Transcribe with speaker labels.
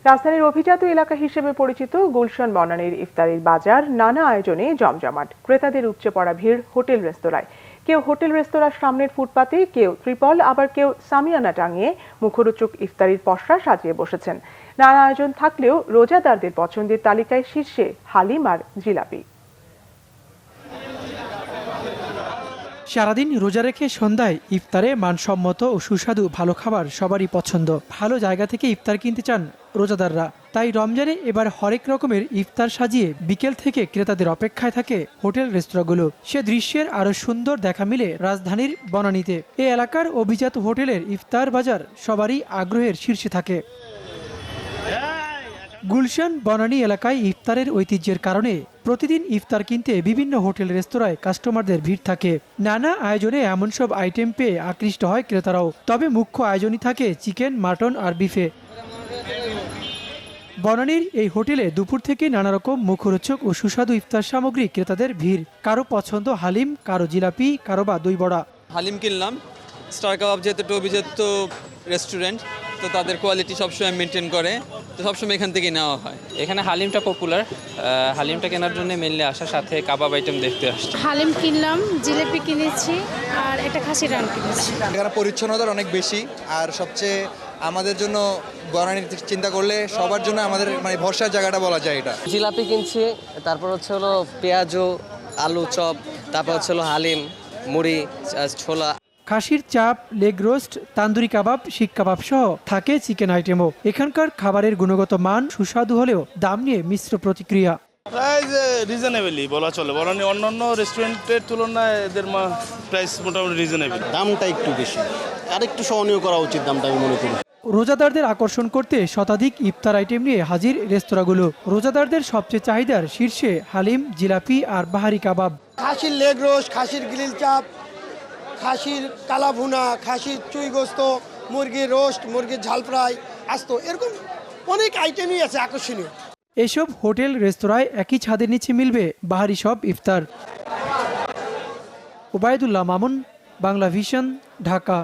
Speaker 1: রাজধানীর অভিজাত এলাকা হিসেবে পরিচিত গুলশান বনানীর ইফতারির বাজার নানা আয়োজনে জমজমাট। ক্রেতাদের উপচে পড়া ভিড় হোটেল রেস্তোরাঁয়। কেউ হোটেল রেস্তোরাঁর সামনের ফুটপাতে, কেউ ত্রিপল, আবার কেউ সামিয়ানা টাঙিয়ে মুখরোচক ইফতারির পসরা সাজিয়ে বসেছেন। নানা আয়োজন থাকলেও রোজাদারদের পছন্দের তালিকায় শীর্ষে হালিম আর জিলাপি।
Speaker 2: সারাদিন রোজা রেখে সন্ধ্যায় ইফতারে মানসম্মত ও সুস্বাদু ভালো খাবার সবারই পছন্দ। ভালো জায়গা থেকে ইফতার কিনতে চান রোজাদাররা। তাই রমজানে এবার হরেক রকমের ইফতার সাজিয়ে বিকেল থেকে ক্রেতাদের অপেক্ষায় থাকে হোটেল রেস্তোরাঁগুলো। সে দৃশ্যের আরো সুন্দর দেখা মিলে রাজধানীর বনানীতে। এই এলাকার অভিজাত হোটেলের ইফতার বাজার সবারই আগ্রহের শীর্ষে থাকে। গুলশান বনানী এলাকায় ইফতারের ঐতিহ্যের কারণে প্রতিদিন ইফতার কিনতে বিভিন্ন হোটেল রেস্তোরাঁয় কাস্টমারদের ভিড় থাকে। নানা আয়োজনে এমন সব আইটেম পেয়ে আকৃষ্ট হয় ক্রেতারাও। তবে মুখ্য আয়োজনই থাকে চিকেন, মাটন আর বিফে। বনানীর এই হোটেলে দুপুর থেকে নানা রকম মুখরোচক ও সুস্বাদু ইফতার সামগ্রী ক্রেতাদের ভিড়। কারো পছন্দ হালিম, কারো জিলাপি, কারো বা দই বড়া।
Speaker 3: হালিম কিনলাম। স্টার কাবাব যেহেতু একটা অভিজাত রেস্টুরেন্ট, তো তাদের কোয়ালিটি সবসময় মেনটেন করে, তো সবসময় এখান থেকে নেওয়া হয়।
Speaker 4: এখানে হালিমটা পপুলার, হালিমটা কেনার জন্য মেনলি আসার সাথে কাবাব আইটেম দেখতে আসছে।
Speaker 5: হালিম কিনলাম, জিলিপি কিনেছি আর একটা খাসির রান কিনেছি।
Speaker 6: এখানে পরিচ্ছন্নতার অনেক বেশি, আর সবচেয়ে আমাদের জন্য বনানীর চিন্তা করলে সবার জন্য আমাদের মানে ভরসার জায়গাটা বলা যায় এটা।
Speaker 7: জিলাপি কিনছি, তারপর হচ্ছে হলো পেঁয়াজু, আলু চপ, তারপর হচ্ছে হলো হালিম, মুড়ি, ছোলা।
Speaker 2: খাসির চাপ, লেগ রোস্ট, তান্দুরি কাবাব, শিক কাবাব সহ থাকে চিকেন আইটেমও। এখানকার খাবারের গুণগত মান সুস্বাদু হলেও দাম নিয়ে মিশ্র প্রতিক্রিয়া।
Speaker 8: প্রাইস রিজনেবলই বলা চলে। বনানী অন্যান্য রেস্টুরেন্টের তুলনায় এদের প্রাইস মোটামুটি রিজনেবল।
Speaker 9: দামটা একটু বেশি, আর একটু সহনীয় করা উচিত দামটা, আমি মনে করি।
Speaker 2: রোজাদারদের আকর্ষণ করতে শতাধিক ইফতার আইটেম নিয়ে হাজির রেস্তোরাঁগুলো। রোজাদারদের সবচেয়ে চাহিদার শীর্ষে হালিম, জিলাপি আর বাহারি কাবাব।
Speaker 10: খাসির লেগ রোস্ট, খাসির গ্রিল চাপ, খাসির কালা ভুনা, খাসির চুই গোস্ত, মুরগির রোস্ট, মুরগির ঝাল ফ্রাই, আস্ত, এরকম অনেক আইটেমই আছে আকর্ষণীয়।
Speaker 2: এসব হোটেল রেস্তোরাঁয় একই ছাদের নিচে মিলবে বাহারি সব ইফতার। ওবায়দুল্লাহ মামুন, বাংলা ভিশন, ঢাকা।